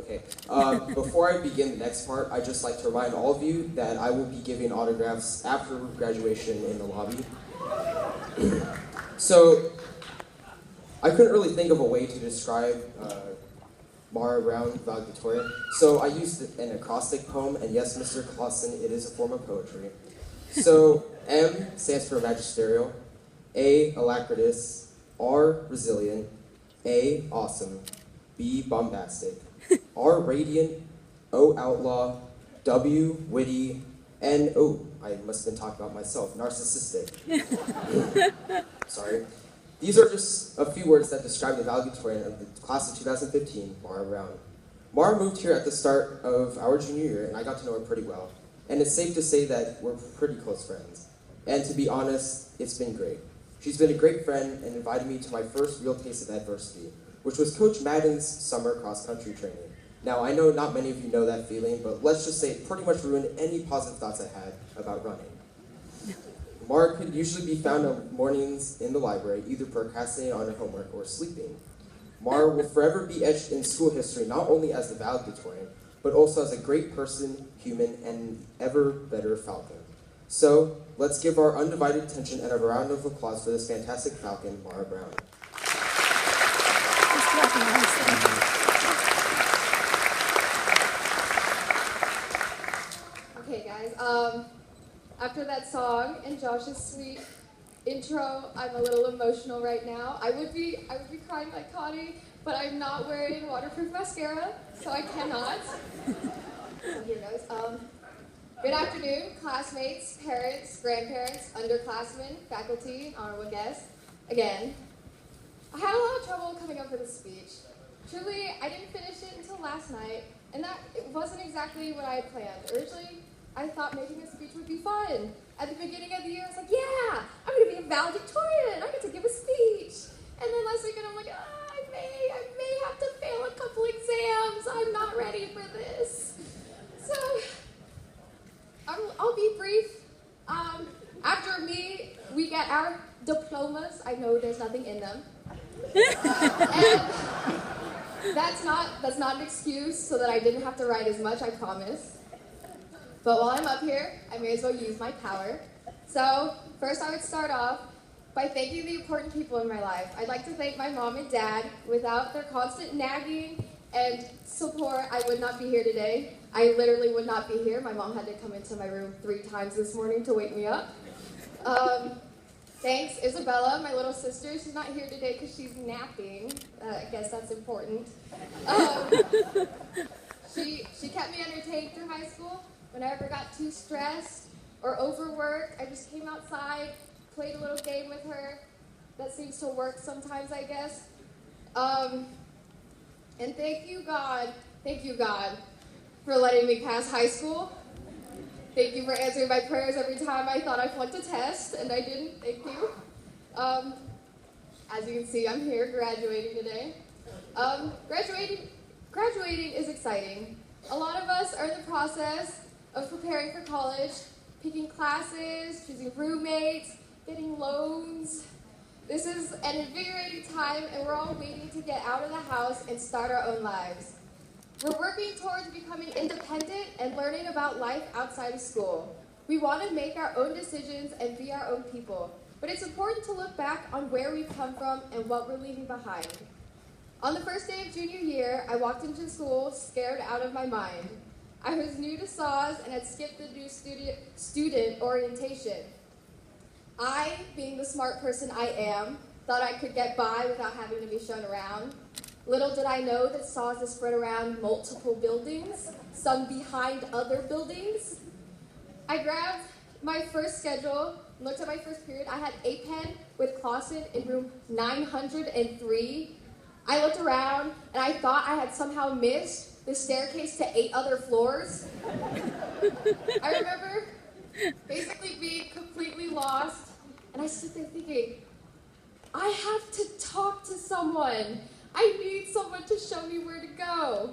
Okay. Before I begin the next part, I'd just like to remind all of you that I will be giving autographs after graduation in the lobby. So, I couldn't really think of a way to describe Mara Brown, Valedictorian, so I used an acrostic poem, and yes, Mr. Clausen, it is a form of poetry. So, M stands for magisterial, A, alacritous, R, resilient, A, awesome, B, bombastic, R, radiant, O, outlaw, W, witty, N, oh, I must have been talking about myself, narcissistic. Sorry. These are just a few words that describe the valedictorian of the class of 2015, Mara Brown. Mara moved here at the start of our junior year, and I got to know her pretty well. And it's safe to say that we're pretty close friends. And to be honest, it's been great. She's been a great friend and invited me to my first real taste of adversity, which was Coach Madden's summer cross-country training. Now, I know not many of you know that feeling, but let's just say it pretty much ruined any positive thoughts I had about running. Mara could usually be found on mornings in the library, either procrastinating on her homework or sleeping. Mara will forever be etched in school history, not only as the valedictorian, but also as a great person, human, and an ever better Falcon. So, let's give our undivided attention and a round of applause for this fantastic Falcon, Mara Brown. Okay, guys, after that song and Josh's sweet intro, I'm a little emotional right now. I would be crying like Connie, but I'm not wearing waterproof mascara, so I cannot. So here goes. Good afternoon, classmates, parents, grandparents, underclassmen, faculty, and honorable guests. Again, I had a lot of trouble coming up with a speech. Truly, I didn't finish it until last night, and it wasn't exactly what I had planned. Originally, I thought making a speech would be fun. At the beginning of the year, I was like, yeah, I'm going to be a valedictorian. I get to give a speech. And then last weekend, I'm like, I may have to fail a couple exams. I'm not ready for this. So, I'll be brief. After me, we get our diplomas. I know there's nothing in them. And that's not an excuse so that I didn't have to write as much, I promise. But while I'm up here, I may as well use my power. So, first I would start off by thanking the important people in my life. I'd like to thank my mom and dad. Without their constant nagging and support, I would not be here today. I literally would not be here. My mom had to come into my room 3 times this morning to wake me up. Thanks, Isabella, my little sister. She's not here today because she's napping. I guess that's important. She kept me entertained through high school. When I ever got too stressed or overworked, I just came outside, played a little game with her. That seems to work sometimes, I guess. And thank you, God, for letting me pass high school. Thank you for answering my prayers every time I thought I flunked a test, and I didn't. Thank you. As you can see, I'm here graduating today. Graduating is exciting. A lot of us are in the process of preparing for college, picking classes, choosing roommates, getting loans. This is an invigorating time, and we're all waiting to get out of the house and start our own lives. We're working towards becoming independent and learning about life outside of school. We want to make our own decisions and be our own people, but it's important to look back on where we've come from and what we're leaving behind. On the first day of junior year, I walked into school scared out of my mind. I was new to SAHS and had skipped the new student orientation. I, being the smart person I am, thought I could get by without having to be shown around. Little did I know that SAHS is spread around multiple buildings, some behind other buildings. I grabbed my first schedule, looked at my first period. I had APEN with Clausen in room 903. I looked around and I thought I had somehow missed the staircase to 8 other floors. I remember basically being completely lost, and I stood there thinking, I have to talk to someone. I need someone to show me where to go.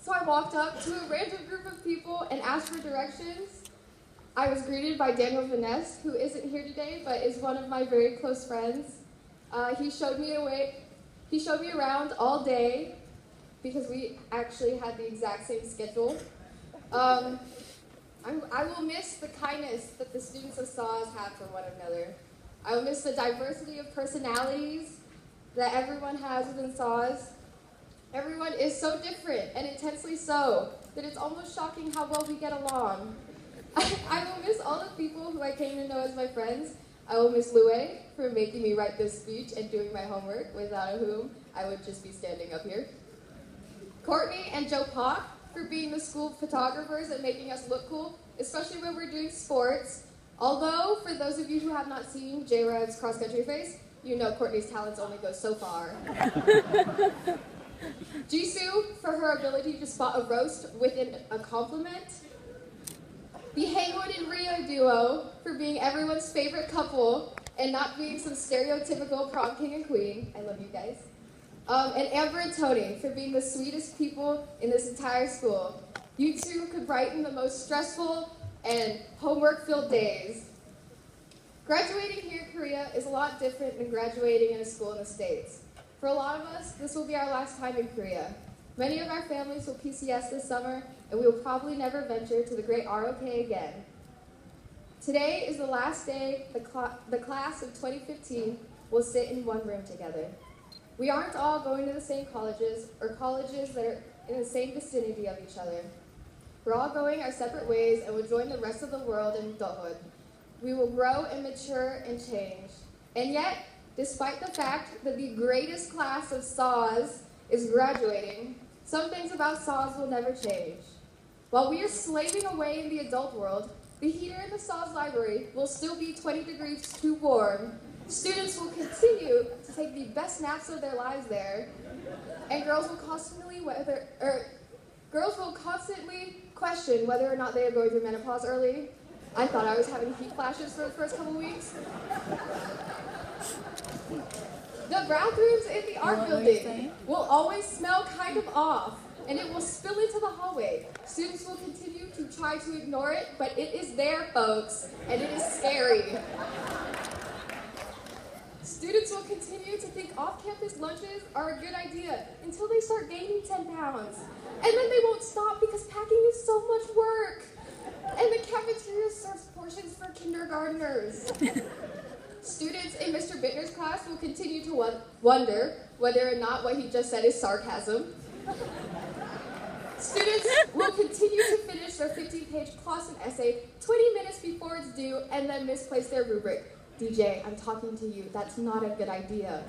So I walked up to a random group of people and asked for directions. I was greeted by Daniel Vaness, who isn't here today, but is one of my very close friends. He showed me around all day. because we actually had the exact same schedule. I will miss the kindness that the students of SAHS have for one another. I will miss the diversity of personalities that everyone has within SAHS. Everyone is so different, and intensely so, that it's almost shocking how well we get along. I will miss all the people who I came to know as my friends. I will miss Louie for making me write this speech and doing my homework, without whom I would just be standing up here. Courtney and Joe Pock for being the school photographers and making us look cool, especially when we're doing sports. Although, for those of you who have not seen J-Rev's cross-country face, you know Courtney's talents only go so far. Jisoo for her ability to spot a roast within a compliment. The Haywood and Rio duo for being everyone's favorite couple and not being some stereotypical prom king and queen. I love you guys. And Amber and Tony for being the sweetest people in this entire school. You two could brighten the most stressful and homework-filled days. Graduating here in Korea is a lot different than graduating in a school in the States. For a lot of us, this will be our last time in Korea. Many of our families will PCS this summer, and we will probably never venture to the great ROK again. Today is the last day the class of 2015 will sit in one room together. We aren't all going to the same colleges or colleges that are in the same vicinity of each other. We're all going our separate ways and will join the rest of the world in adulthood. We will grow and mature and change. And yet, despite the fact that the greatest class of SAHS is graduating, some things about SAHS will never change. While we are slaving away in the adult world, the heater in the SAHS library will still be 20 degrees too warm. Students will continue to take the best naps of their lives there, and girls will constantly question whether or not they are going through menopause early. I thought I was having heat flashes for the first couple weeks. The bathrooms in the art building will always smell kind of off, and it will spill into the hallway. Students will continue to try to ignore it, but it is there, folks, and it is scary. Students will continue to think off-campus lunches are a good idea until they start gaining 10 pounds. And then they won't stop because packing is so much work. And the cafeteria serves portions for kindergartners. Students in Mr. Bittner's class will continue to wonder whether or not what he just said is sarcasm. Students will continue to finish their 15-page Clausen essay 20 minutes before it's due and then misplace their rubric. DJ, I'm talking to you. That's not a good idea.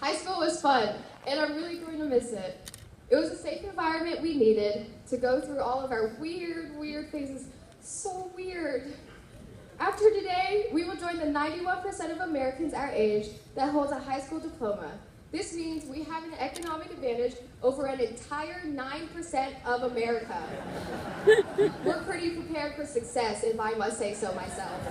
High school was fun, and I'm really going to miss it. It was a safe environment we needed to go through all of our weird phases. So weird. After today, we will join the 91% of Americans our age that holds a high school diploma. This means we have an economic advantage over an entire 9% of America. We're pretty prepared for success, if I must say so myself.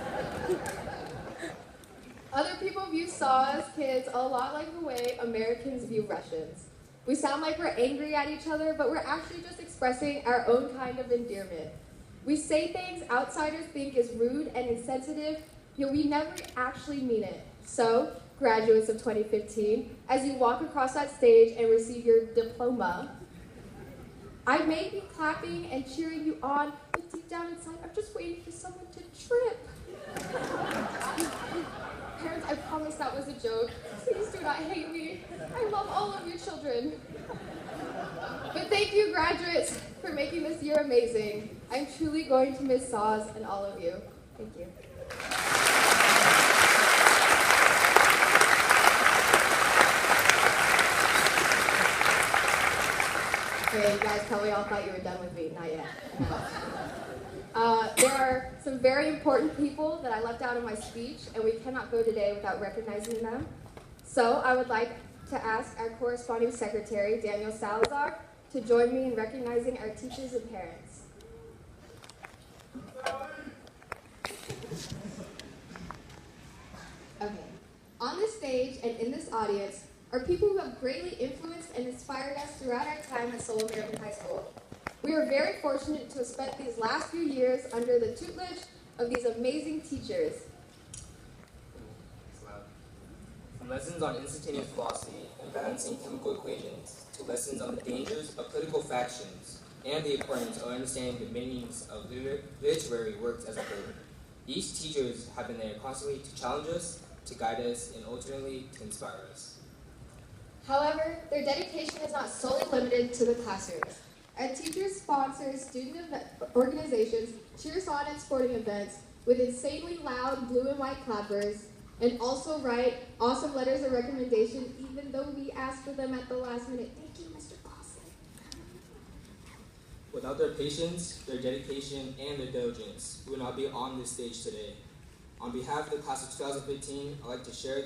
Other people view SAHS kids a lot like the way Americans view Russians. We sound like we're angry at each other, but we're actually just expressing our own kind of endearment. We say things outsiders think is rude and insensitive, yet we never actually mean it. So, graduates of 2015, as you walk across that stage and receive your diploma, I may be clapping and cheering you on, but deep down inside, I'm just waiting for someone to trip. Parents, I promise that was a joke. Please do not hate me. I love all of you children. But thank you, graduates, for making this year amazing. I'm truly going to miss SAHS and all of you. Thank you. Okay, you guys probably all thought you were done with me. Not yet. No. There are some very important people that I left out of my speech, and we cannot go today without recognizing them. So I would like to ask our corresponding secretary, Daniel Salazar, to join me in recognizing our teachers and parents. Okay. On this stage and in this audience are people who have greatly influenced and inspired us throughout our time at Seoul American High School. We are very fortunate to have spent these last few years under the tutelage of these amazing teachers. from lessons on instantaneous velocity and balancing chemical equations, to lessons on the dangers of political factions and the importance of understanding the meanings of literary works as a whole. These teachers have been there constantly to challenge us, to guide us, and ultimately to inspire us. However, their dedication is not solely limited to the classrooms. Our teachers sponsor student organizations, cheer us on at sporting events with insanely loud blue and white clappers, and also write awesome letters of recommendation even though we ask for them at the last minute. Thank you, Mr. Boston. Without their patience, their dedication, and their diligence, we would not be on this stage today. On behalf of the class of 2015, I'd like to share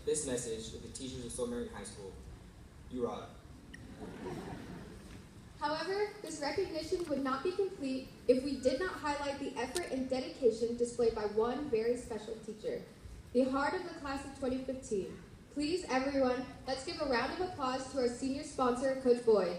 this message with the teachers of Soul Marian High School. You rock. However, this recognition would not be complete if we did not highlight the effort and dedication displayed by one very special teacher, the heart of the class of 2015. Please, everyone, let's give a round of applause to our senior sponsor, Coach Boyd.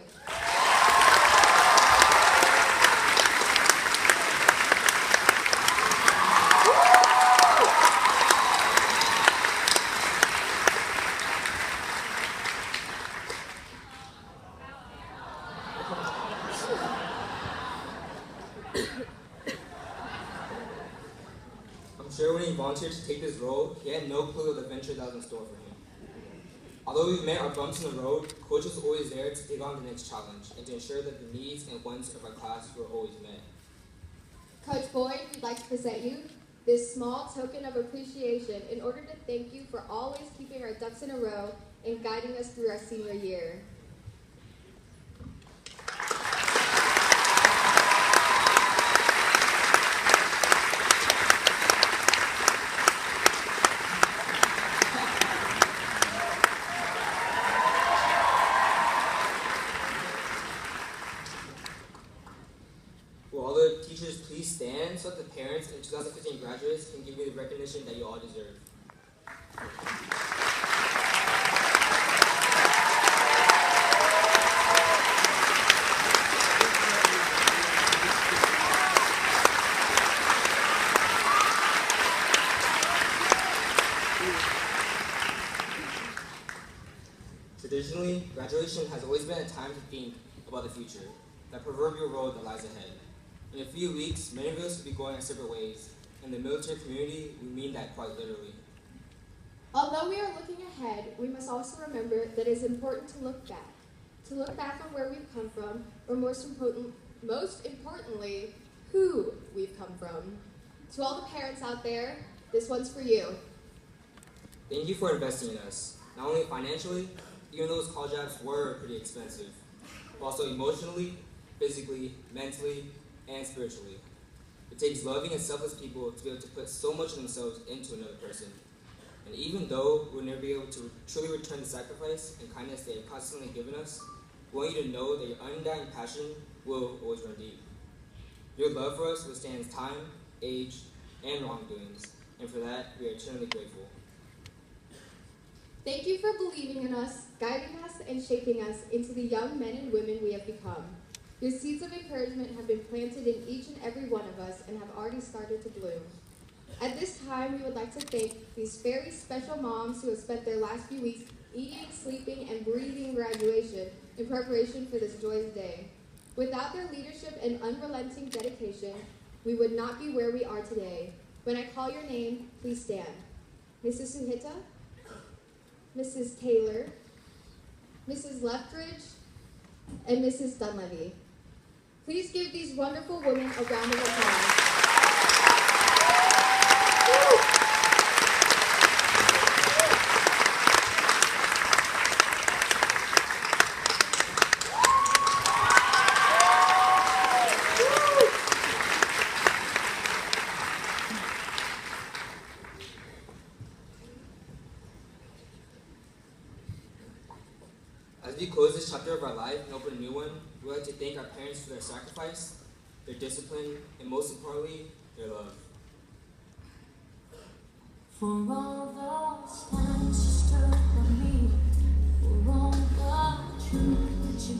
I'm sure when he volunteered to take this role, he had no clue of the adventure that was in store for him. Although we've met our bumps in the road, Coach was always there to take on the next challenge and to ensure that the needs and wants of our class were always met. Coach Boyd, we'd like to present you this small token of appreciation in order to thank you for always keeping our ducks in a row and guiding us through our senior year. Will all the teachers please stand so that the parents and 2015 graduates can give you the recognition that you all deserve. Traditionally, graduation has always been a time to think about the future, that proverbial road that lies ahead. In a few weeks, many of us will be going our separate ways. In the military community, we mean that quite literally. Although we are looking ahead, we must also remember that it is important to look back. To look back on where we've come from, or most importantly, who we've come from. To all the parents out there, this one's for you. Thank you for investing in us, not only financially, even though those college apps were pretty expensive, but also emotionally, physically, mentally, and spiritually. It takes loving and selfless people to be able to put so much of themselves into another person. And even though we'll never be able to truly return the sacrifice and kindness they have constantly given us, we want you to know that your undying passion will always run deep. Your love for us withstands time, age, and wrongdoings, and for that, we are eternally grateful. Thank you for believing in us, guiding us, and shaping us into the young men and women we have become. Your seeds of encouragement have been planted in each and every one of us and have already started to bloom. At this time, we would like to thank these very special moms who have spent their last few weeks eating, sleeping, and breathing graduation in preparation for this joyous day. Without their leadership and unrelenting dedication, we would not be where we are today. When I call your name, please stand. Mrs. Suhita, Mrs. Taylor, Mrs. Leftridge, and Mrs. Dunleavy. Please give these wonderful women a round of applause. As we close this chapter of our life and open a new one, we'd like to thank our parents for their sacrifice, their discipline, and most importantly, their love. For all those times you stood by me, for all the truth that you